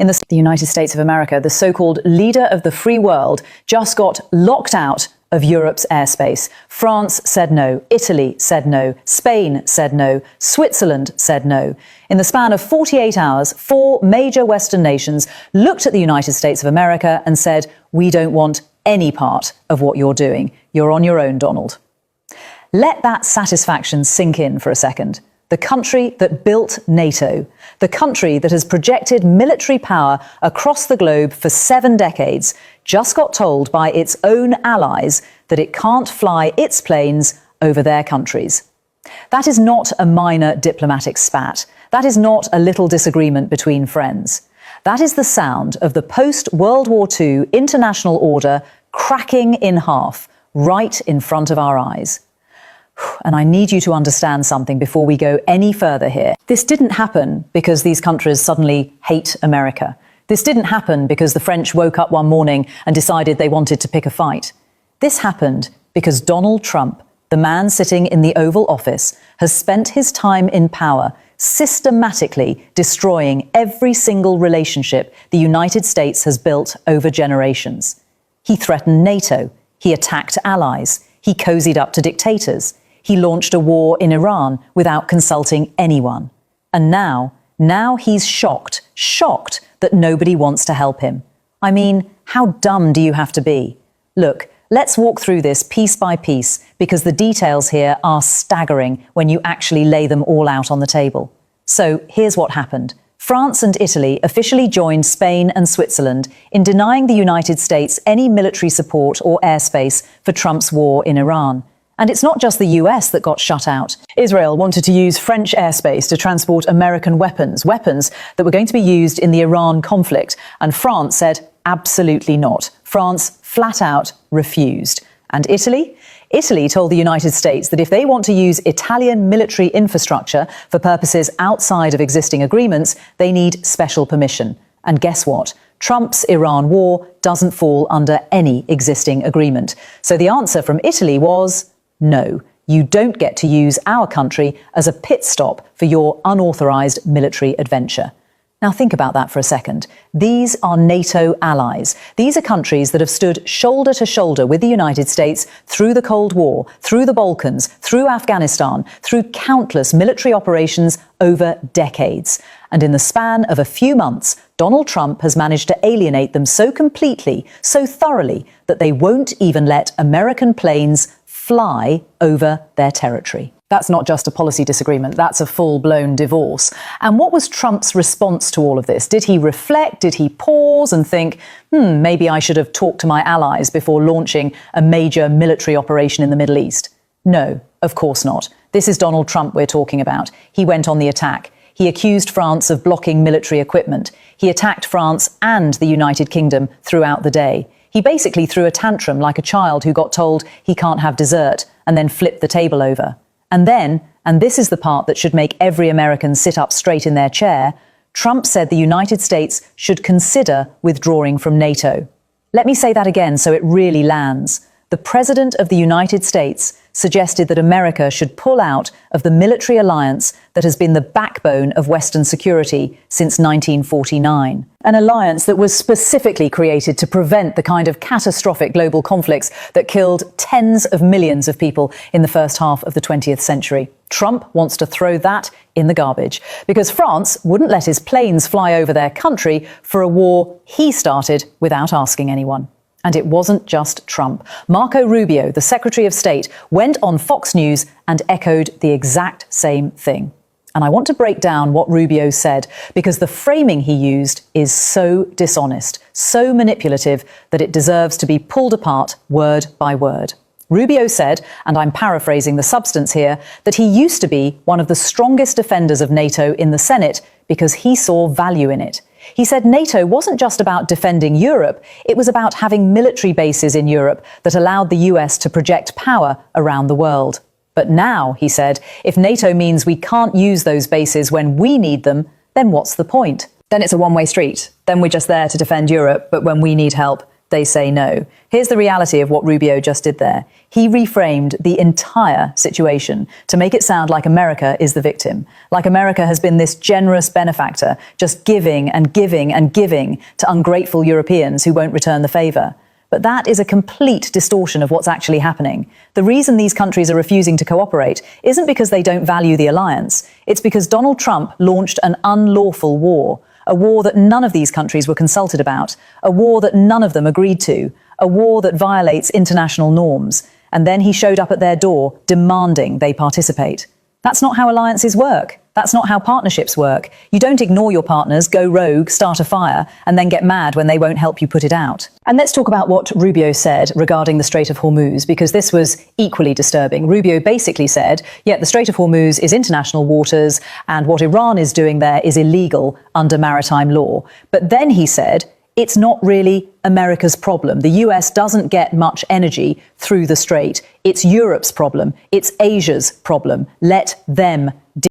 the United States of America, the so-called leader of the free world, just got locked out of Europe's airspace. France said no, Italy said no, Spain said no, Switzerland said no. In the span of 48 hours, 4 major Western nations looked at the United States of America and said, "We don't want any part of what you're doing. You're on your own, Donald." Let that satisfaction sink in for a second. The country that built NATO, the country that has projected military power across the globe for 7 decades, just got told by its own allies that it can't fly its planes over their countries. That is not a minor diplomatic spat. That is not a little disagreement between friends. That is the sound of the post-World War II international order cracking in half right in front of our eyes. And I need you to understand something before we go any further here. This didn't happen because these countries suddenly hate America. This didn't happen because the French woke up one morning and decided they wanted to pick a fight. This happened because Donald Trump, the man sitting in the Oval Office, has spent his time in power systematically destroying every single relationship the United States has built over generations. He threatened NATO. He attacked allies. He cozied up to dictators. He launched a war in Iran without consulting anyone. And now he's shocked that nobody wants to help him. I mean, how dumb do you have to be? Look, let's walk through this piece by piece because the details here are staggering when you actually lay them all out on the table. So here's what happened. France and Italy officially joined Spain and Switzerland in denying the United States any military support or airspace for Trump's war in Iran. And it's not just the US that got shut out. Israel wanted to use French airspace to transport American weapons that were going to be used in the Iran conflict. And France said, absolutely not. France flat out refused. And Italy? Italy told the United States that if they want to use Italian military infrastructure for purposes outside of existing agreements, they need special permission. And guess what? Trump's Iran war doesn't fall under any existing agreement. So the answer from Italy was, no, you don't get to use our country as a pit stop for your unauthorized military adventure. Now think about that for a second. These are NATO allies. These are countries that have stood shoulder to shoulder with the United States through the Cold War, through the Balkans, through Afghanistan, through countless military operations over decades. And in the span of a few months, Donald Trump has managed to alienate them so completely, so thoroughly, that they won't even let American planes fly over their territory. That's not just a policy disagreement, that's a full-blown divorce. And what was Trump's response to all of this? Did he reflect? Did he pause and think, maybe I should have talked to my allies before launching a major military operation in the Middle East? No, of course not. This is Donald Trump we're talking about. He went on the attack. He accused France of blocking military equipment. He attacked France and the United Kingdom throughout the day. He basically threw a tantrum like a child who got told he can't have dessert and then flipped the table over. And then, and this is the part that should make every American sit up straight in their chair, Trump said the United States should consider withdrawing from NATO. Let me say that again so it really lands. The President of the United States suggested that America should pull out of the military alliance that has been the backbone of Western security since 1949. An alliance that was specifically created to prevent the kind of catastrophic global conflicts that killed tens of millions of people in the first half of the 20th century. Trump wants to throw that in the garbage because France wouldn't let his planes fly over their country for a war he started without asking anyone. And it wasn't just Trump. Marco Rubio, the Secretary of State, went on Fox News and echoed the exact same thing. And I want to break down what Rubio said because the framing he used is so dishonest, so manipulative that it deserves to be pulled apart word by word. Rubio said, and I'm paraphrasing the substance here, that he used to be one of the strongest defenders of NATO in the Senate because he saw value in it. He said NATO wasn't just about defending Europe, it was about having military bases in Europe that allowed the US to project power around the world. But now, he said, if NATO means we can't use those bases when we need them, then what's the point? Then it's a one-way street. Then we're just there to defend Europe, but when we need help, they say no. Here's the reality of what Rubio just did there. He reframed the entire situation to make it sound like America is the victim, like America has been this generous benefactor, just giving and giving and giving to ungrateful Europeans who won't return the favor. But that is a complete distortion of what's actually happening. The reason these countries are refusing to cooperate isn't because they don't value the alliance. It's because Donald Trump launched an unlawful war, a war that none of these countries were consulted about, a war that none of them agreed to, a war that violates international norms. And then he showed up at their door demanding they participate. That's not how alliances work. That's not how partnerships work. You don't ignore your partners, go rogue, start a fire, and then get mad when they won't help you put it out. And let's talk about what Rubio said regarding the Strait of Hormuz, because this was equally disturbing. Rubio basically said, yeah, the Strait of Hormuz is international waters, and what Iran is doing there is illegal under maritime law. But then he said, it's not really America's problem. The US doesn't get much energy through the strait. It's Europe's problem. It's Asia's problem. Let them